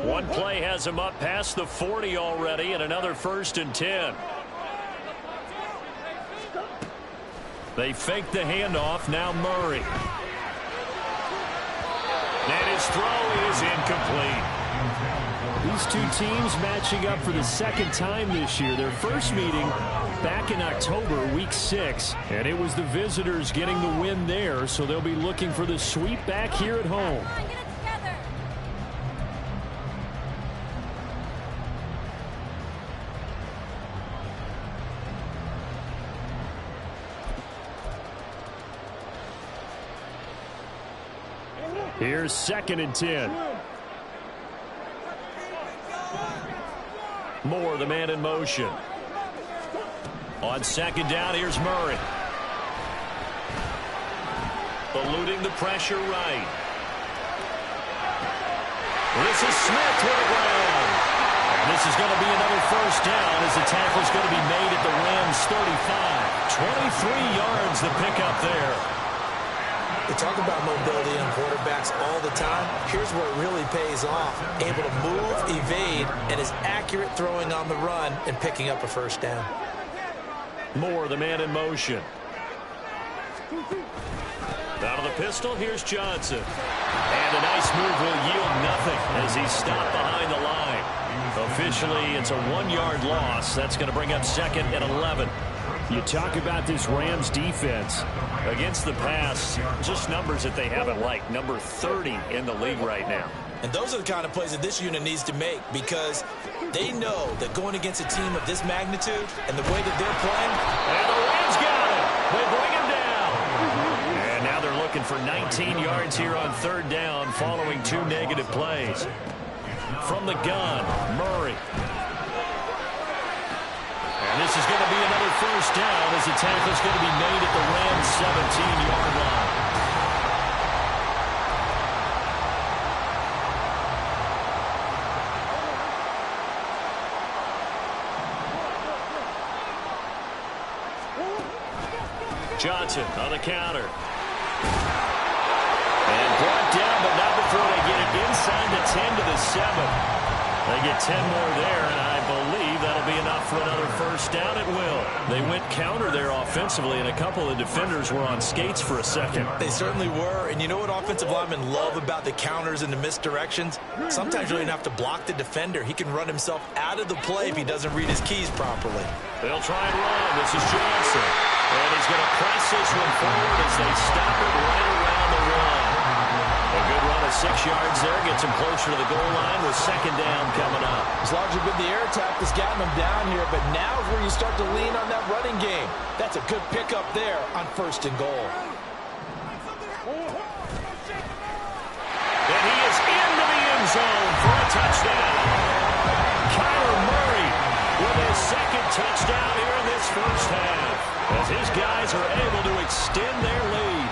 One play has him up past the 40 already, and another 1st and 10. They fake the handoff. Now Murray. And his throw is incomplete. These two teams matching up for the 2nd time this year. Their first meeting back in October, week 6. And it was the visitors getting the win there, so they'll be looking for the sweep back here at home. Here's 2nd and 10. Moore, the man in motion. On 2nd down, here's Murray. Eluding the pressure right. This is Smith to the ground. And this is going to be another 1st down as the tackle is going to be made at the Rams' 35. 23 yards the pickup there. We talk about mobility on quarterbacks all the time. Here's where it really pays off. Able to move, evade, and is accurate throwing on the run and picking up a 1st down. Moore, the man in motion. Out of the pistol, here's Johnson. And a nice move will yield nothing as he's stopped behind the line. Officially, it's a 1-yard loss. That's going to bring up 2nd and 11. You talk about this Rams defense. Against the pass, just numbers that they haven't liked. Number 30 in the league right now. And those are the kind of plays that this unit needs to make because they know that going against a team of this magnitude and the way that they're playing. And the Rams got him. They bring him down. And now they're looking for 19 yards here on 3rd down following 2 negative plays. From the gun, Murray. And this is going to be another 1st down as the tackle is going to be made at the Rams' 17-yard line. Johnson on the counter. And brought down, but not before they get it inside the 10 to the 7. They get 10 more there, and I believe that'll be enough for another 1st down. It will. They went counter there offensively, and a couple of defenders were on skates for a second. They certainly were, and you know what offensive linemen love about the counters and the misdirections? Sometimes you don't even have to block the defender. He can run himself out of the play if he doesn't read his keys properly. They'll try and run. This is Johnson. And he's going to press this one forward as they stop it right around the run. A good run of 6 yards there. Gets him closer to the goal line with 2nd down coming up. It's largely been the air attack that's gotten them down here, but now is where you start to lean on that running game. That's a good pickup there on 1st and goal. And he is into the end zone for a touchdown. Kyler Murray with his 2nd touchdown here in this 1st half, as his guys are able to extend their lead.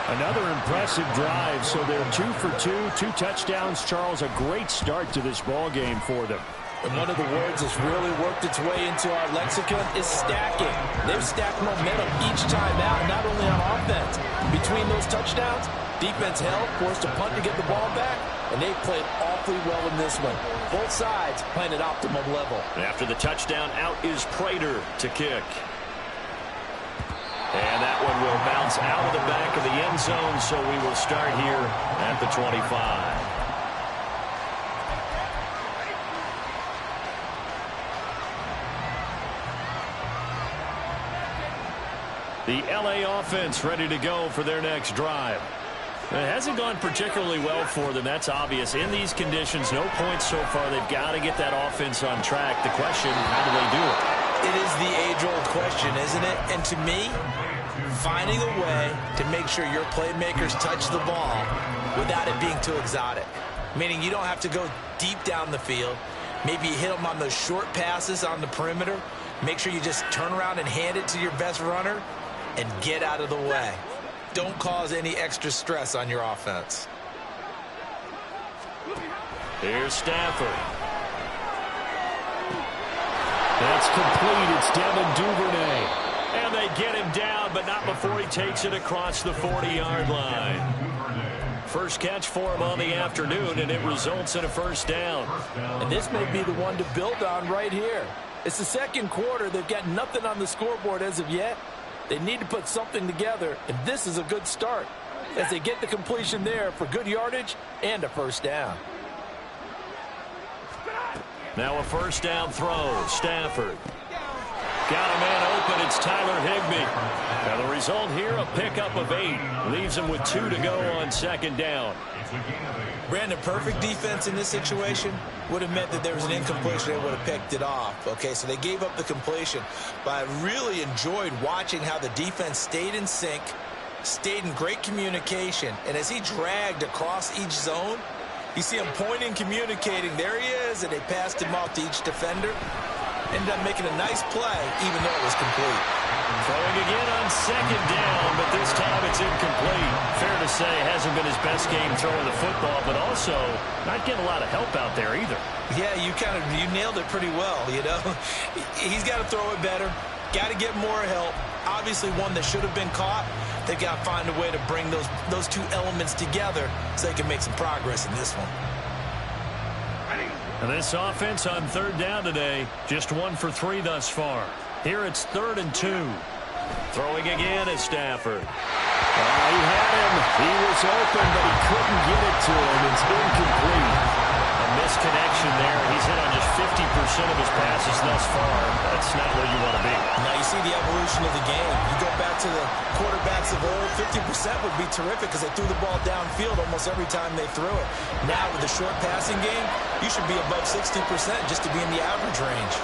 Another impressive drive, so they're 2 for 2, 2 touchdowns. Charles, a great start to this ball game for them. And one of the words that's really worked its way into our lexicon is stacking. They've stacked momentum each time out, not only on offense. Between those touchdowns, defense held, forced a punt to get the ball back, and they played awfully well in this one. Both sides playing at optimum level. After the touchdown, out is Prater to kick. And that one will bounce out of the back of the end zone, so we will start here at the 25. The LA offense ready to go for their next drive. It hasn't gone particularly well for them. That's obvious. In these conditions, no points so far. They've got to get that offense on track. The question, how do they do it? It is the age-old question, isn't it? And to me, finding a way to make sure your playmakers touch the ball without it being too exotic. Meaning you don't have to go deep down the field. Maybe you hit them on those short passes on the perimeter. Make sure you just turn around and hand it to your best runner and get out of the way. Don't cause any extra stress on your offense. Here's Stafford. That's complete. It's Devin Duvernay. And they get him down, but not before he takes it across the 40-yard line. First catch for him on the afternoon, and it results in a first down. And this may be the one to build on right here. It's the second quarter. They've got nothing on the scoreboard as of yet. They need to put something together, and this is a good start as they get the completion there for good yardage and a first down. Now a first down throw. Stafford. Got a man open. It's Tyler Higbee. Now the result here, a pickup of 8. Leaves him with 2 to go on second down. Brandon, perfect defense in this situation would have meant that there was an incompletion. They would have picked it off. Okay, so they gave up the completion. But I really enjoyed watching how the defense stayed in sync, stayed in great communication. And as he dragged across each zone, you see him pointing, communicating. There he is, and they passed him off to each defender. Ended up making a nice play, even though it was complete. Throwing again on second down, but this time it's incomplete. Fair to say, hasn't been his best game throwing the football, but also not getting a lot of help out there either. Yeah, you nailed it pretty well, you know. He's got to throw it better. Got to get more help. Obviously one that should have been caught. They've got to find a way to bring those two elements together so they can make some progress in this one. And this offense on third down today, just 1 for 3 thus far. Here it's 3rd and 2. Throwing again is Stafford. He had him. He was open, but he couldn't get it to him. It's incomplete. A misconnection there. He's hit on just 50% of his passes thus far. That's not where you want to be. Now you see the evolution of the game. You go back to the quarterbacks of old, 50% would be terrific because they threw the ball downfield almost every time they threw it. Now with the short passing game, you should be above 60% just to be in the average range.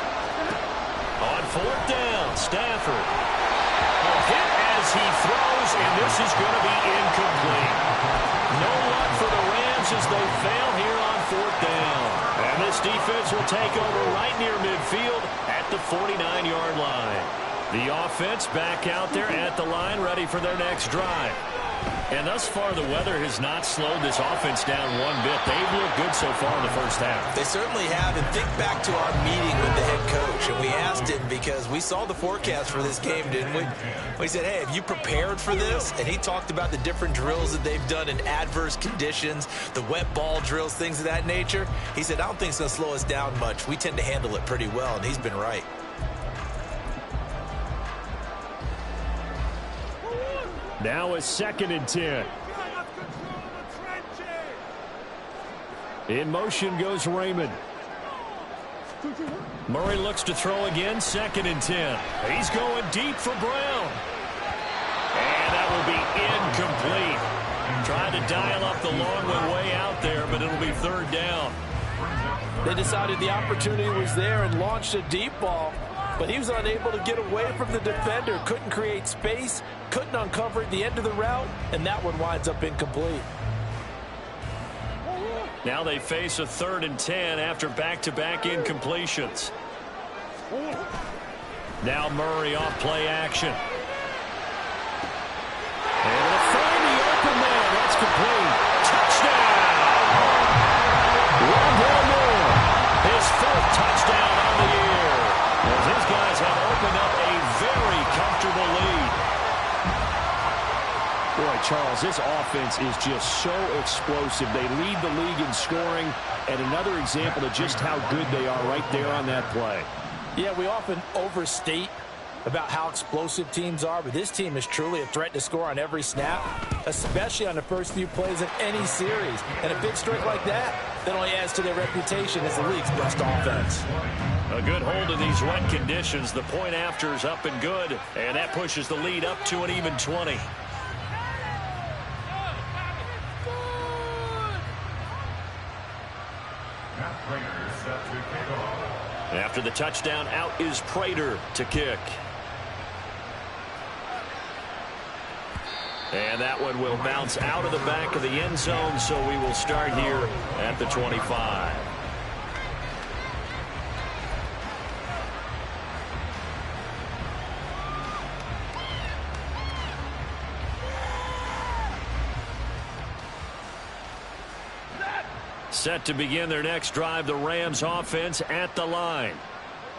On 4th down, Stafford. A hit as he throws, and this is going to be incomplete. No luck for the Rams as they fail here on 4th down. And this defense will take over right near midfield at the 49-yard line. The offense back out there at the line, ready for their next drive. And thus far, the weather has not slowed this offense down one bit. They've looked good so far in the first half. They certainly have. And think back to our meeting with the head coach. And we asked him because we saw the forecast for this game, didn't we? We said, hey, have you prepared for this? And he talked about the different drills that they've done in adverse conditions, the wet ball drills, things of that nature. He said, I don't think it's going to slow us down much. We tend to handle it pretty well. And he's been right. Now a 2nd and 10. In motion goes Raymond. Murray looks to throw again, 2nd and 10. He's going deep for Brown. And that will be incomplete. Trying to dial up the long one way out there, but it'll be 3rd down. They decided the opportunity was there and launched a deep ball, but he was unable to get away from the defender, couldn't create space, couldn't uncover the end of the route, and that one winds up incomplete. Now they face a 3rd and 10 after back-to-back incompletions. Now Murray off play action. And to find the open man, that's complete. Touchdown! Rondell Moore, his 4th touchdown on the year. As his guys have opened up a very comfortable lead. Boy, Charles, this offense is just so explosive. They lead the league in scoring, and another example of just how good they are right there on that play. Yeah, we often overstate about how explosive teams are, but this team is truly a threat to score on every snap, especially on the first few plays of any series. And a big streak like that only adds to their reputation as the league's best offense. A good hold of these wet conditions. The point after is up and good, and that pushes the lead up to an even 20. After the touchdown, out is Prater to kick. And that one will bounce out of the back of the end zone, so we will start here at the 25. Set to begin their next drive, the Rams offense at the line.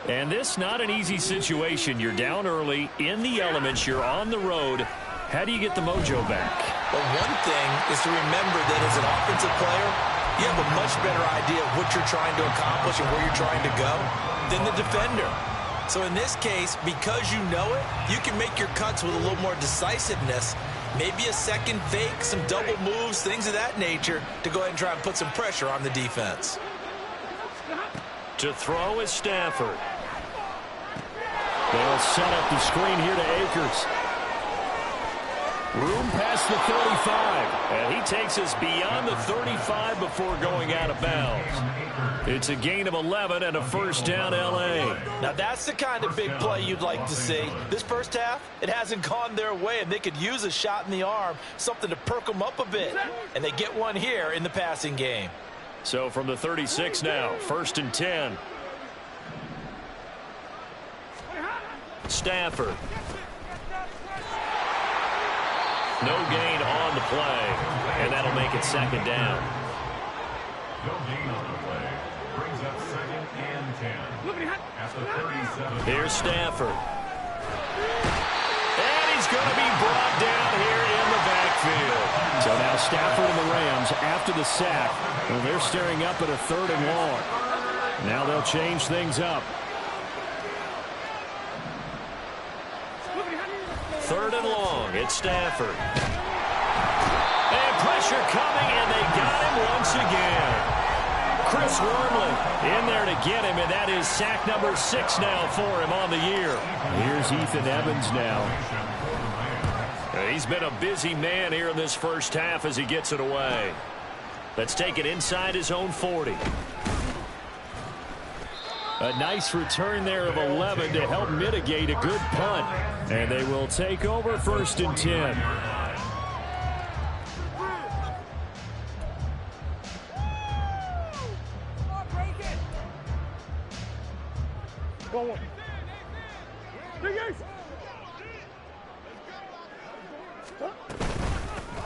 And this not an easy situation. You're down early, in the elements, you're on the road. How do you get the mojo back? Well, one thing is to remember that as an offensive player, you have a much better idea of what you're trying to accomplish and where you're trying to go than the defender. So in this case, because you know it, you can make your cuts with a little more decisiveness, maybe a second fake, some double moves, things of that nature, to go ahead and try and put some pressure on the defense. To throw is Stafford. They'll set up the screen here to Akers. Room past the 35. And he takes us beyond the 35 before going out of bounds. It's a gain of 11 and a first down, L.A. Now, that's the kind of big play you'd like to see. This first half, it hasn't gone their way, and they could use a shot in the arm, something to perk them up a bit. And they get one here in the passing game. So from the 36 now, first and 10. Stafford. No gain on the play, and that'll make it second down. No gain on the play. Brings up second and 10. At the 37. Here's Stafford. And he's going to be brought down here in the backfield. So now Stafford and the Rams, after the sack, well, they're staring up at a 3rd and long. Now they'll change things up. 3rd and long. It's Stafford. And pressure coming, and they got him once again. Chris Wormley in there to get him, and that is sack number 6 now for him on the year. Here's Ethan Evans now. He's been a busy man here in this first half as he gets it away. Let's take it inside his own 40. A nice return there of 11 to help mitigate a good punt. And they will take over 1st and 10.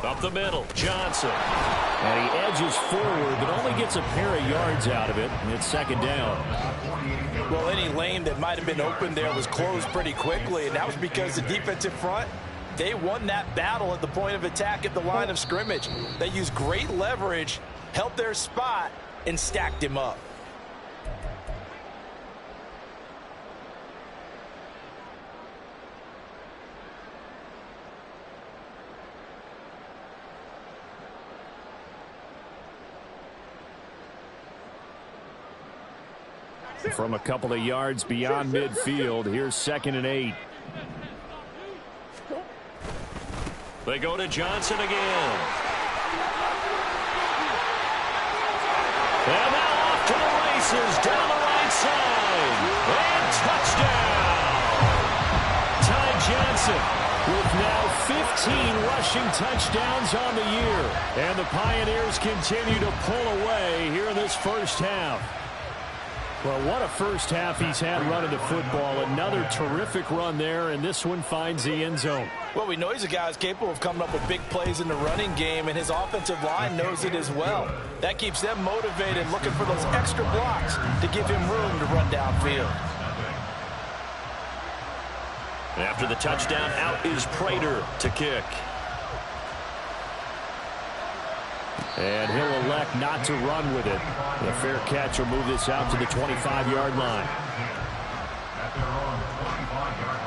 Up the middle, Johnson. And he edges forward, but only gets a pair of yards out of it, and it's 2nd down. Well, any lane that might have been open there was closed pretty quickly, and that was because the defensive front, they won that battle at the point of attack at the line of scrimmage. They used great leverage, held their spot, and stacked him up. From a couple of yards beyond midfield, here's 2nd and 8. They go to Johnson again. And now off to the races down the right side. And touchdown! Ty Johnson with now 15 rushing touchdowns on the year. And the Pioneers continue to pull away here in this first half. Well, what a first half he's had running the football. Another terrific run there, and this one finds the end zone. Well, we know he's a guy who's capable of coming up with big plays in the running game, and his offensive line knows it as well. That keeps them motivated, looking for those extra blocks to give him room to run downfield. After the touchdown, out is Prater to kick. And he'll elect not to run with it. The fair catch will move this out to the 25-yard line. At their own 25-yard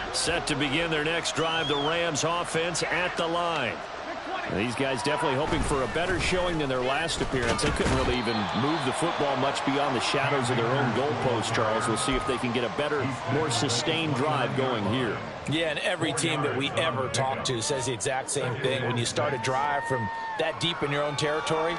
line. Set to begin their next drive, the Rams offense at the line. These guys definitely hoping for a better showing than their last appearance. They couldn't really even move the football much beyond the shadows of their own goalpost, Charles. We'll see if they can get a better, more sustained drive going here. Yeah, and every team that we ever talk to says the exact same thing. When you start a drive from that deep in your own territory,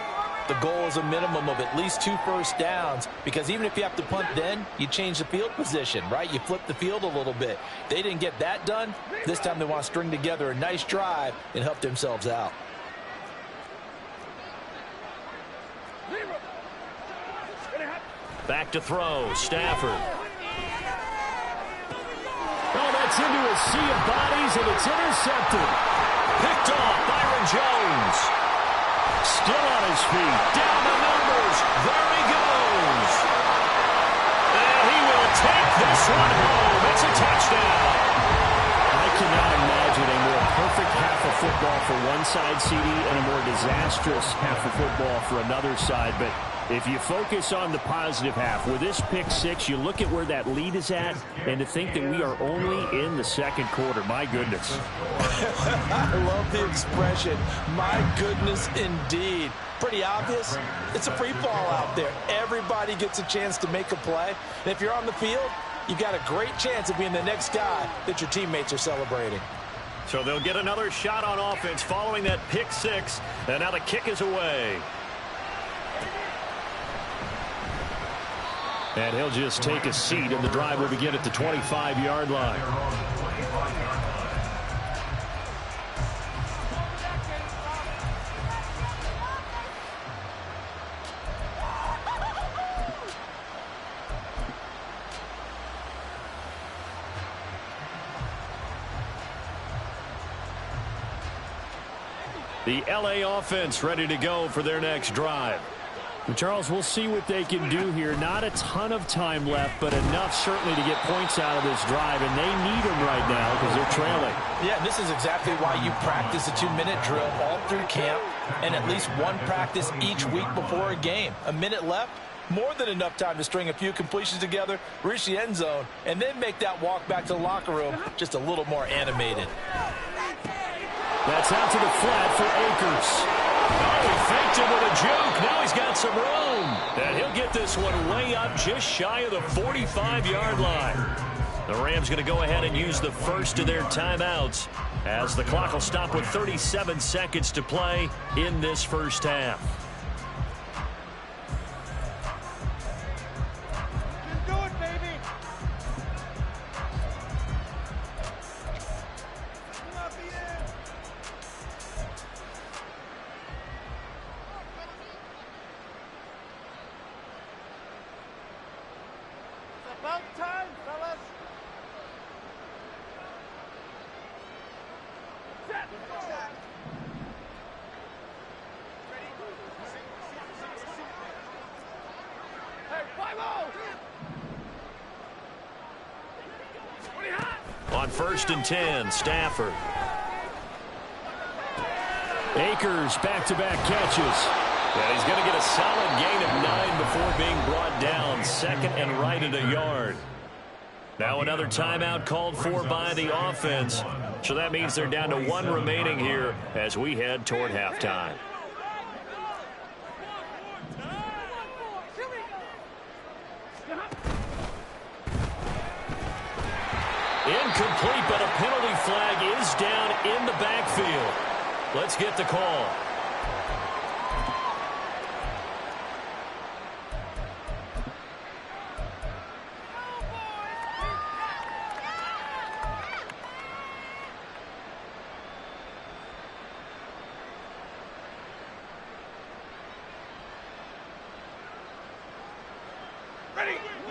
the goal is a minimum of at least 2 first downs, because even if you have to punt then, you change the field position, right? You flip the field a little bit. They didn't get that done. This time they want to string together a nice drive and help themselves out. Back to throw, Stafford. Oh, that's into a sea of bodies, and it's intercepted. Picked off, Byron Jones. Still on his feet. Down the numbers. There he goes. And he will take this this one home. It's a touchdown. I cannot imagine a more perfect half of football for one side, CD, and a more disastrous half of football for another side. But if you focus on the positive half, with this pick six, you look at where that lead is at, and to think that we are only in the second quarter. My goodness. I love the expression, my goodness indeed. Pretty obvious. It's a free fall out there. Everybody gets a chance to make a play. And if you're on the field, you've got a great chance of being the next guy that your teammates are celebrating. So they'll get another shot on offense following that pick six. And now the kick is away. And he'll just take a seat, and the drive will begin at the 25-yard line. The LA offense ready to go for their next drive. Charles, we'll see what they can do here. Not a ton of time left, but enough certainly to get points out of this drive, and they need them right now because they're trailing. Yeah, this is exactly why you practice a 2-minute drill all through camp and at least one practice each week before a game. A minute left, more than enough time to string a few completions together, reach the end zone, and then make that walk back to the locker room just a little more animated. That's out to the flat for Akers. Oh, he faked him with a juke. Now he's got some room. And he'll get this one way up just shy of the 45-yard line. The Rams going to go ahead and use the first of their timeouts as the clock will stop with 37 seconds to play in this first half. On 1st and 10, Stafford. Akers back-to-back catches. And he's going to get a solid gain of 9 before being brought down. Second and right at a yard. Now another timeout called for by the offense. So that means they're down to 1 remaining here as we head toward halftime. Incomplete, but a penalty flag is down in the backfield. Let's get the call.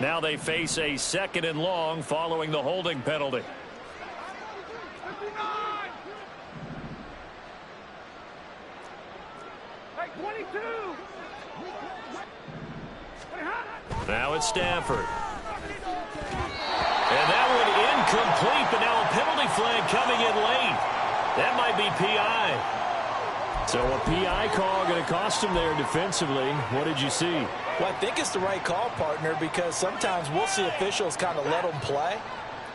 Now they face a 2nd and long following the holding penalty. Now it's Stafford. And that one incomplete, but now a penalty flag coming in late. That might be PI. So a PI call going to cost him there defensively. What did you see? Well, I think it's the right call, partner, because sometimes we'll see officials kind of let them play.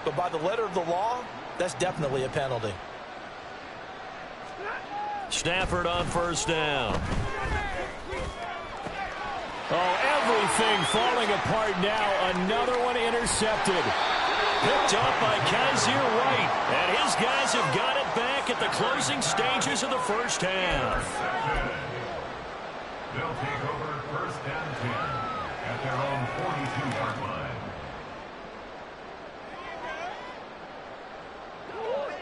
But by the letter of the law, that's definitely a penalty. Stafford on 1st down. Oh, everything falling apart now. Another one intercepted. Picked up by Kaiser White. And his guys have got it back at the closing stages of the first half. They'll take over 1st and 10 at their own 42-yard line.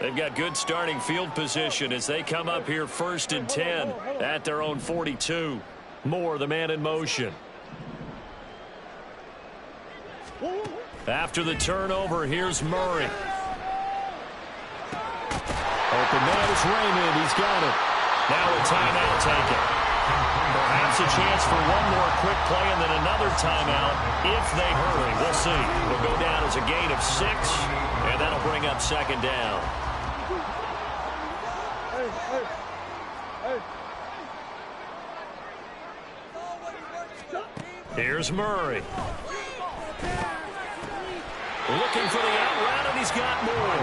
They've got good starting field position as they come up here 1st and 10 at their own 42. Moore, the man in motion. After the turnover, here's Murray. Open man is Raymond. He's got it. Now a timeout taken. Perhaps a chance for one more quick play and then another timeout if they hurry. We'll see. We'll go down as a gain of 6, and that'll bring up second down. Here's Murray. Looking for the out route, and he's got more.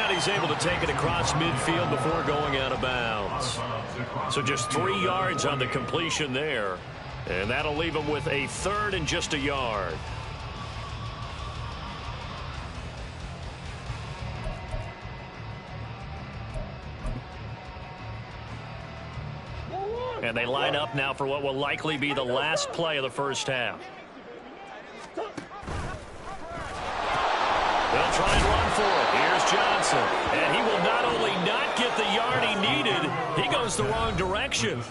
And he's able to take it across midfield before going out of bounds. So just 3 yards on the completion there. And that'll leave him with a 3rd and just a yard. And they line up now for what will likely be the last play of the first half. They'll try and run for it. Here's Johnson. And he will not only not get the yard he needed, he goes the wrong direction.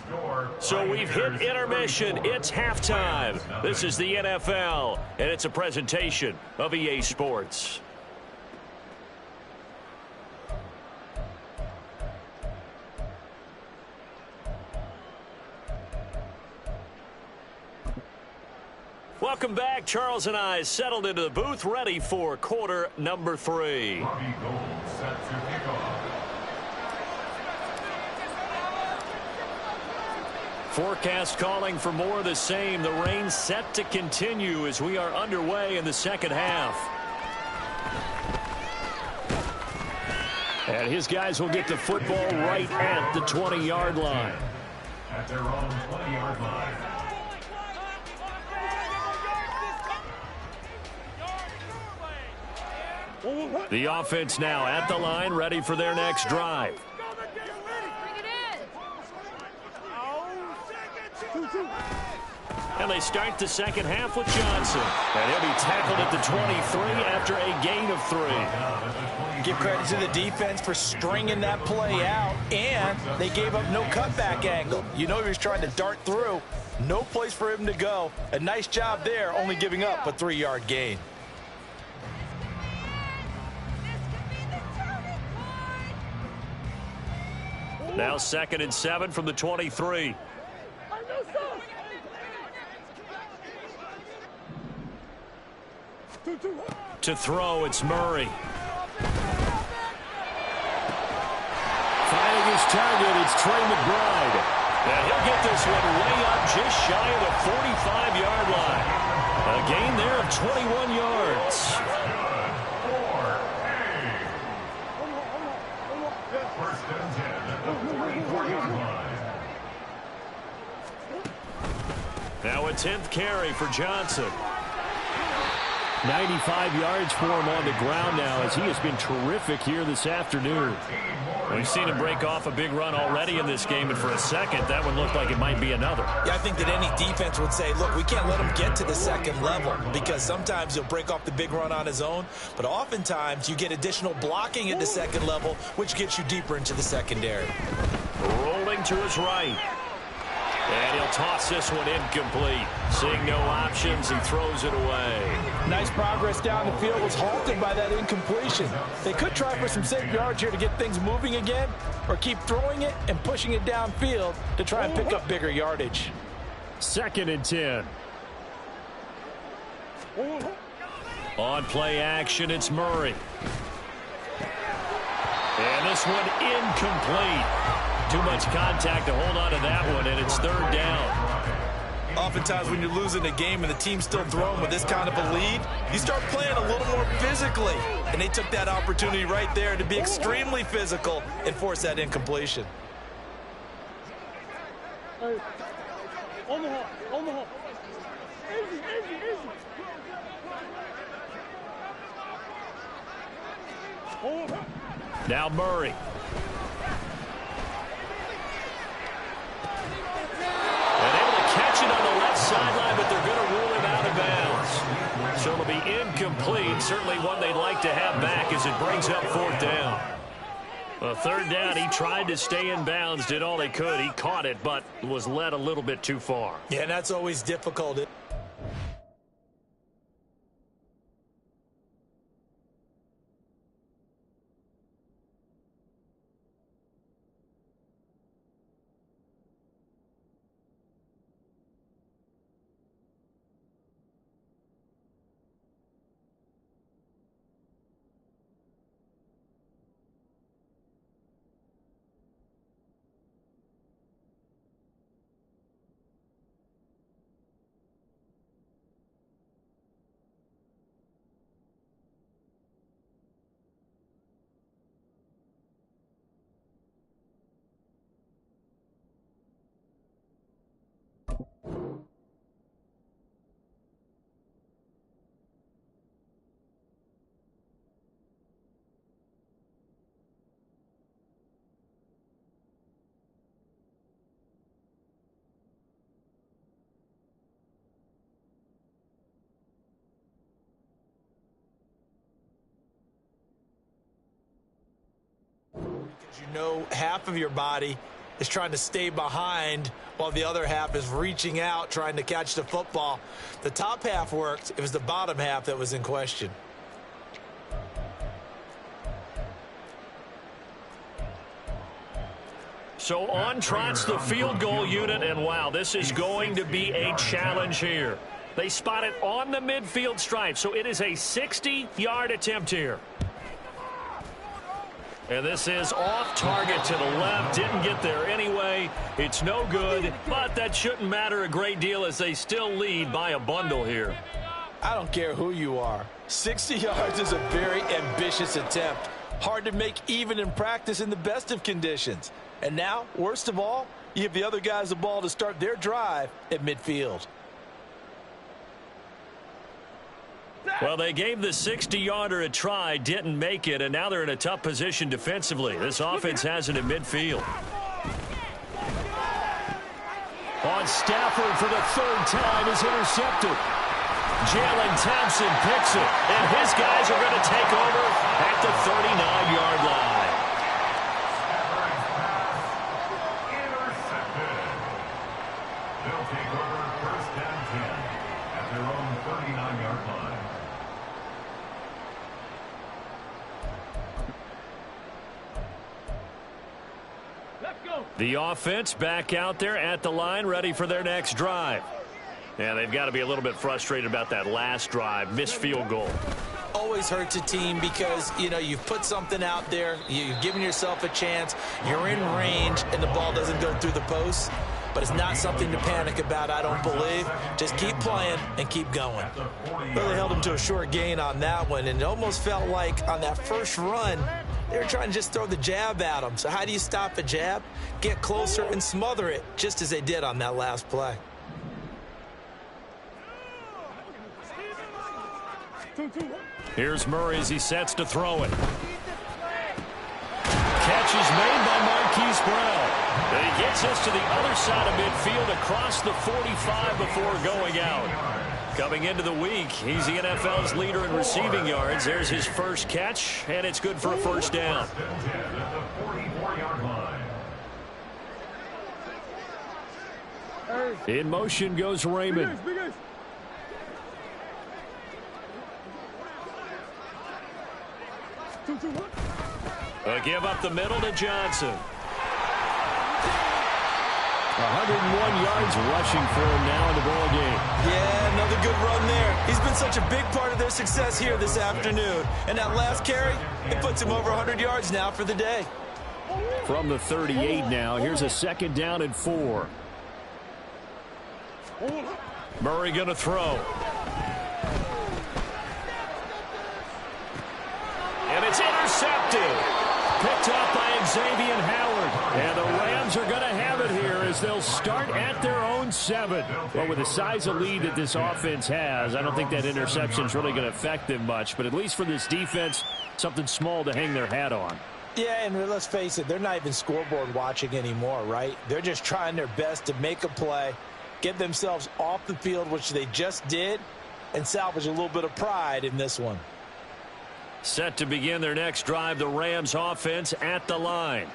So we've hit intermission. It's halftime. This is the NFL, and it's a presentation of EA Sports. Welcome back. Charles and I settled into the booth, ready for quarter number 3. Robbie Gould set to kick off. Forecast calling for more of the same. The rain set to continue as we are underway in the second half. And his guys will get the football right at the 20-yard line. At their own 20-yard line. The offense now at the line, ready for their next drive. And they start the second half with Johnson. And he'll be tackled at the 23 after a gain of 3. Give credit to the defense for stringing that play out, and they gave up no cutback angle. You know he was trying to dart through. No place for him to go. A nice job there, only giving up a 3-yard gain. Now 2nd and 7 from the 23. To throw, it's Murray. Finding his target, it's Trey McBride. And he'll get this one way up just shy of the 45-yard line. A gain there of 21 yards. First and 10 at the 44-yard line. Now a 10th carry for Johnson. 95 yards for him on the ground now as he has been terrific here this afternoon. We've seen him break off a big run already in this game, and for a second, that one looked like it might be another. Yeah, I think that any defense would say, look, we can't let him get to the second level because sometimes he'll break off the big run on his own, but oftentimes you get additional blocking at the second level, which gets you deeper into the secondary. Rolling to his right. And he'll toss this one incomplete. Seeing no options, he throws it away. Nice progress down the field was halted by that incompletion. They could try for some safe yards here to get things moving again, or keep throwing it and pushing it downfield to try and pick up bigger yardage. 2nd and 10. On play action, it's Murray. And this one incomplete. Too much contact to hold on to that one, and it's 3rd down. Oftentimes when you're losing a game and the team's still throwing with this kind of a lead, you start playing a little more physically. And they took that opportunity right there to be extremely physical and force that incompletion. Now Murray. On the left sideline, but they're going to rule him out of bounds. So it'll be incomplete. Certainly one they'd like to have back as it brings up 4th down. Well, 3rd down, he tried to stay in bounds, did all he could. He caught it, but was led a little bit too far. Yeah, and that's always difficult. You know, half of your body is trying to stay behind while the other half is reaching out, trying to catch the football. The top half worked. It was the bottom half that was in question. So on trots the field goal unit, and wow, this is going to be a challenge here. They spot it on the midfield stripe, so it is a 60-yard attempt here. And this is off target to the left. Didn't get there anyway. It's no good, but that shouldn't matter a great deal as they still lead by a bundle here. I don't care who you are. 60 yards is a very ambitious attempt. Hard to make even in practice in the best of conditions. And now, worst of all, you give the other guys the ball to start their drive at midfield. Well, they gave the 60-yarder a try, didn't make it, and now they're in a tough position defensively. This offense has it in midfield. On Stafford for the third time is intercepted. Jalen Thompson picks it, and his guys are going to take over at the 39-yard line. Intercepted. They'll take over first and 10 at their own 39-yard line. The offense back out there at the line, ready for their next drive. And they've got to be a little bit frustrated about that last drive, missed field goal. Always hurts a team because, you know, you've put something out there, you've given yourself a chance, you're in range, and the ball doesn't go through the post. But it's not something to panic about, I don't believe. Just keep playing and keep going. Really held them to a short gain on that one, and it almost felt like on that first run, they were trying to just throw the jab at them. So how do you stop a jab? Get closer and smother it, just as they did on that last play. Here's Murray as he sets to throw it. Catch is made by Marquise Brown. And he gets us to the other side of midfield across the 45 before going out. Coming into the week, he's the NFL's leader in receiving yards. There's his first catch, and it's good for a first down. In motion goes Raymond. A give up the middle to Johnson. 101 yards rushing for him now in the ball game. Yeah, another good run there. He's been such a big part of their success here this afternoon. And that last carry, it puts him over 100 yards now for the day. From the 38 now, here's a second down and 4. Murray going to throw. And it's intercepted. Picked off by Xavier Howard. And the Rams are going to have it here as they'll start at their own 7. Well, with the size of lead that this offense has, I don't think that interception is really going to affect them much. But at least for this defense, something small to hang their hat on. Yeah, and let's face it, they're not even scoreboard watching anymore, right? They're just trying their best to make a play, get themselves off the field, which they just did, and salvage a little bit of pride in this one. Set to begin their next drive, the Rams offense at the line.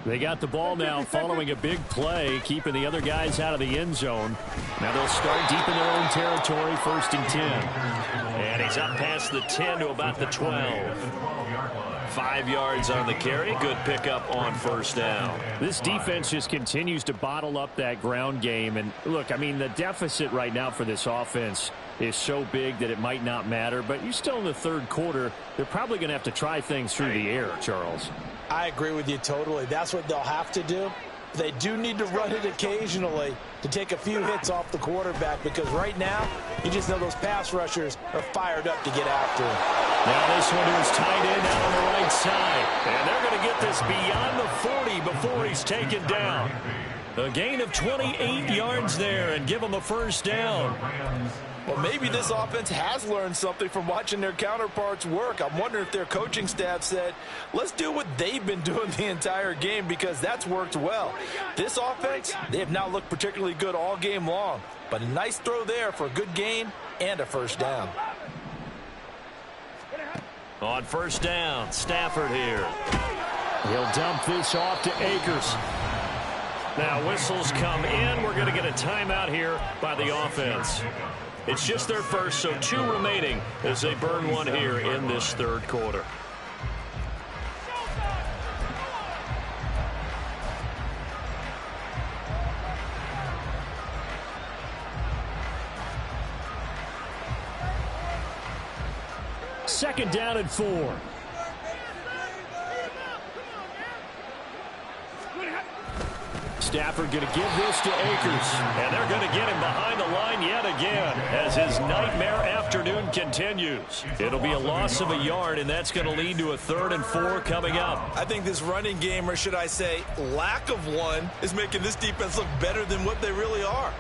They got the ball now following a big play, keeping the other guys out of the end zone. Now they'll start deep in their own territory, 1st and 10. And he's up past the 10 to about the 12. 5 yards on the carry. Good pickup on first down. This defense just continues to bottle up that ground game. And look, I mean, the deficit right now for this offense is so big that it might not matter. But you're still in the third quarter. They're probably going to have to try things through the air, Charles. I agree with you totally. That's what they'll have to do. They do need to run it occasionally to take a few hits off the quarterback, because right now, you just know those pass rushers are fired up to get after him. Now this one is tight end out on the right side. And they're going to get this beyond the 40 before he's taken down. A gain of 28 yards there and give them a first down. Well, maybe this offense has learned something from watching their counterparts work. I'm wondering if their coaching staff said, let's do what they've been doing the entire game, because that's worked well. This offense, they have not looked particularly good all game long, but a nice throw there for a good gain and a first down. On first down, Stafford here. He'll dump this off to Akers. Now whistles come in. We're going to get a timeout here by the offense. It's just their first, so 2 remaining as they burn one here in this third quarter. Second down and 4. Stafford going to give this to Akers. And they're going to get him behind the line yet again as his nightmare afternoon continues. It'll be a loss of a yard, and that's going to lead to a 3rd and 4 coming up. I think this running game, or should I say lack of one, is making this defense look better than what they really are.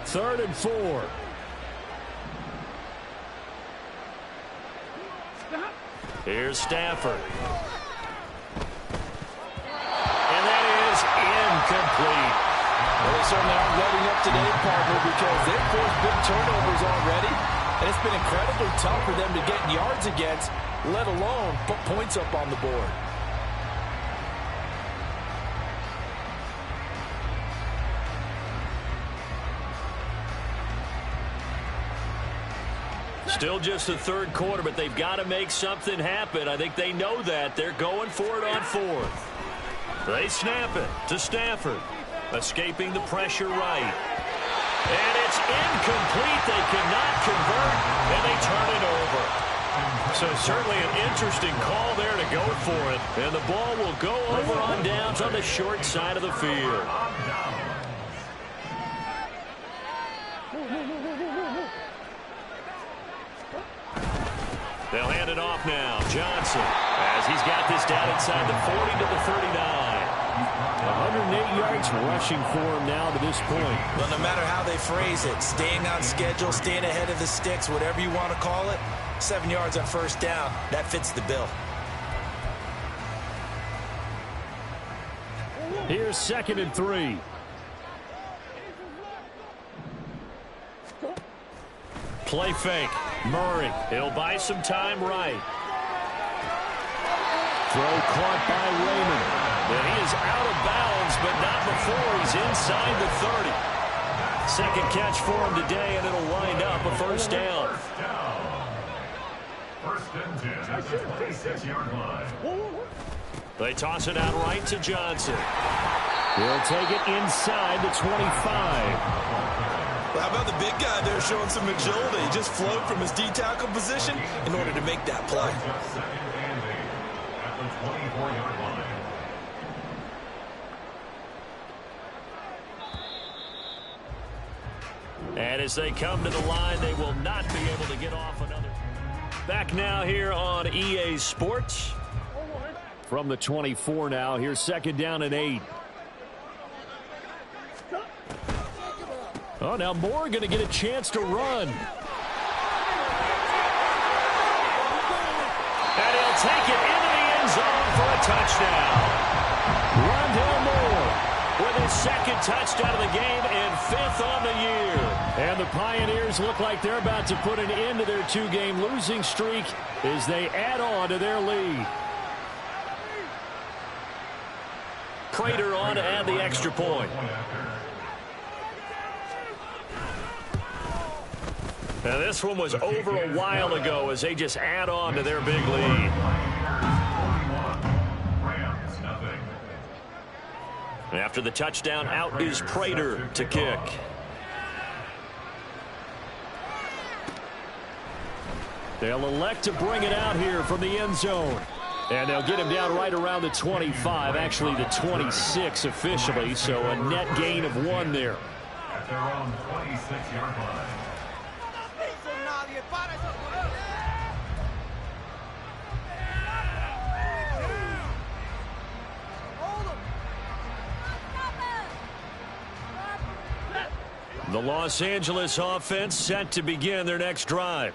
Third and 4. Here's Stafford. And that is incomplete. Well, they certainly aren't letting up today, partner, because they've forced big turnovers already, and it's been incredibly tough for them to get yards against, let alone put points up on the board. Still just the third quarter, but they've got to make something happen. I think they know that. They're going for it on 4th. They snap it to Stafford. Escaping the pressure right. And it's incomplete. They cannot convert, and they turn it over. So certainly an interesting call there to go for it. And the ball will go over on downs on the short side of the field. They'll hand it off now. Johnson, as he's got this down inside the 40 to the 39. 108 yards rushing for him now to this point. Well, no matter how they phrase it, staying on schedule, staying ahead of the sticks, whatever you want to call it, 7 yards on first down, that fits the bill. Here's 2nd and 3. Play fake. Murray. He'll buy some time right. Throw caught by Raymond. And he is out of bounds, but not before he's inside the 30. Second catch for him today, and it'll wind up a first down. First and 10 at the 26-yard line. They toss it out right to Johnson. He'll take it inside the 25. Well, how about the big guy there showing some agility? He just flowed from his D-tackle position in order to make that play. Second and 8 at the 24-yard line. And as they come to the line, they will not be able to get off another. Back now here on EA Sports. From the 24 now, here's 2nd down and 8. Oh, now Moore going to get a chance to run. And he'll take it into the end zone for a touchdown. Rondale Moore with his 2nd touchdown of the game and 5th on the year. And the Pioneers look like they're about to put an end to their 2-game losing streak as they add on to their lead. Prater on to add the extra point. Now this one was over a while ago as they just add on to their big lead. After the touchdown, out is Prater to kick. They'll elect to bring it out here from the end zone. And they'll get him down right around the 25, actually the 26 officially, so a net gain of 1 there. At their own 26-yard line. The Los Angeles offense set to begin their next drive.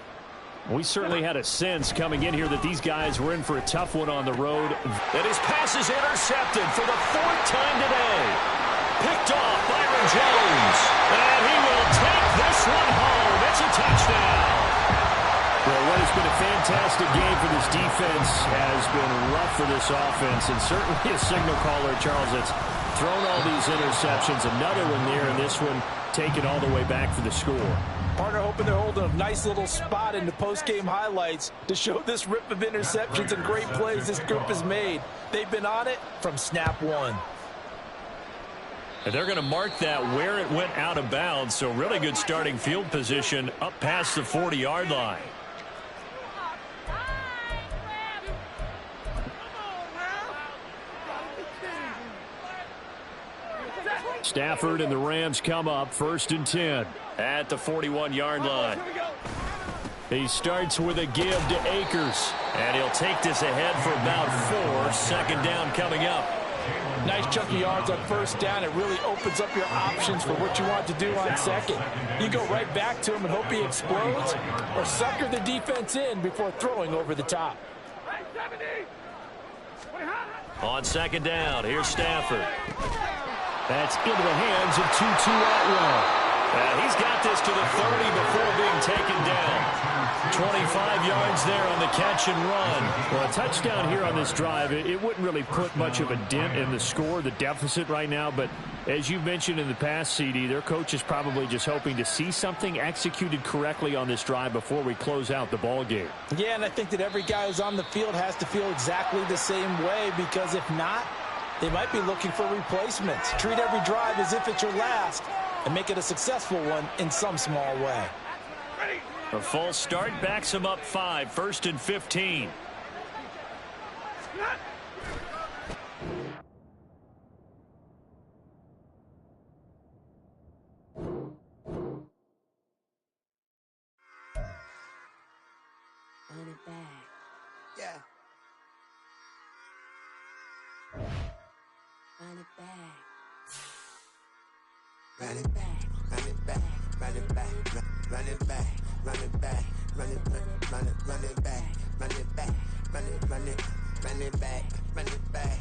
We certainly had a sense coming in here that these guys were in for a tough one on the road. And his pass is intercepted for the 4th time today. Picked off Byron Jones. And he will take this one home. It's a touchdown. Well, what has been a fantastic game for this defense has been rough for this offense, and certainly a signal caller, Charles, that's thrown all these interceptions. Another one there, and this one taken all the way back for the score. Partner hoping they're holding a nice little spot in the post-game highlights to show this rip of interceptions and great plays this group has made. They've been on it from snap one. And they're going to mark that where it went out of bounds, so really good starting field position up past the 40-yard line. Stafford and the Rams come up 1st and 10. At the 41-yard line. He starts with a give to Akers. And he'll take this ahead for about 4. Second down coming up. Nice chunk of yards on first down. It really opens up your options for what you want to do on second. You go right back to him and hope he explodes, or sucker the defense in before throwing over the top. On second down, here's Stafford. That's into the hands of Tutu Atwell. He's got this to the 30 before being taken down. 25 yards there on the catch and run. Well, a touchdown here on this drive, it wouldn't really put much of a dent in the score, the deficit right now. But as you mentioned in the past, CD, their coach is probably just hoping to see something executed correctly on this drive before we close out the ball game. Yeah, and I think that every guy who's on the field has to feel exactly the same way, because if not, they might be looking for replacements. Treat every drive as if it's your last and make it a successful one in some small way. A false start backs him up 5. 1st and 15. Run it back. Yeah. Run it back. Run it back, run it back, run it back, run it back, run it back, run it back, run it back, run it back, run it back, run it back,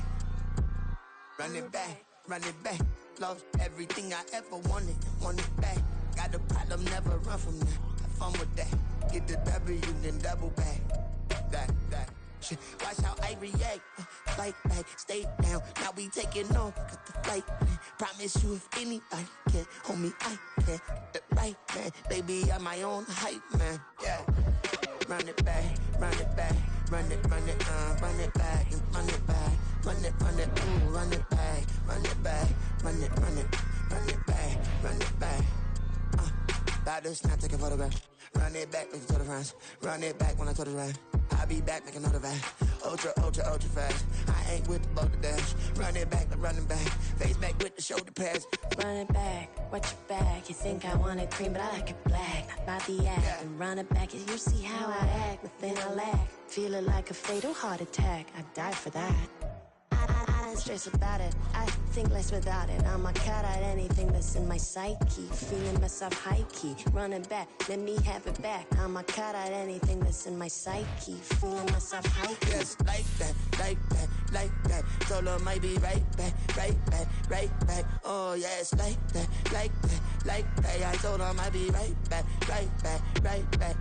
run it back, run it back. Lost everything I ever wanted it back. Got a problem, never run from that. Have fun with that. Get the W, then double back. That. Shit. Watch how I react. Fight back, stay down. Now we taking off. Got the flight plan. Promise you if anybody can hold me, I can. Get the right man. Baby, I'm my own hype man. Yeah. Run it back, run it back, run it back, run it back, run it back, run it, ooh, run it back, run it back, run it back, run it back. About to snap, take a photograph. Run it back, make it to the friends. Run it back when I told it right. I'll be back, make another back. Ultra fast. I ain't with the boat to dash. Run it back, running back. Face back with the shoulder pads. Run it back, watch your back. You think I want it cream, but I like it black. About the act, yeah. And run it back. You see how I act, but then I lack. Feel it like a fatal heart attack. I'd die for that. I don't stress about it. I think less without it. I'ma cut out anything that's in my psyche. Feeling myself high-key. Running back, let me have it back. I'ma cut out anything that's in my psyche. Feeling myself high-key. Yes, like that, like that, like that. Solo might be right back, right back, right back. Oh, yes, like that, like that, like that. I told him I'd be right back, right back, right back.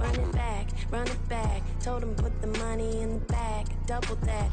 Run it back, run it back. Told him put the money in the bag. Double that.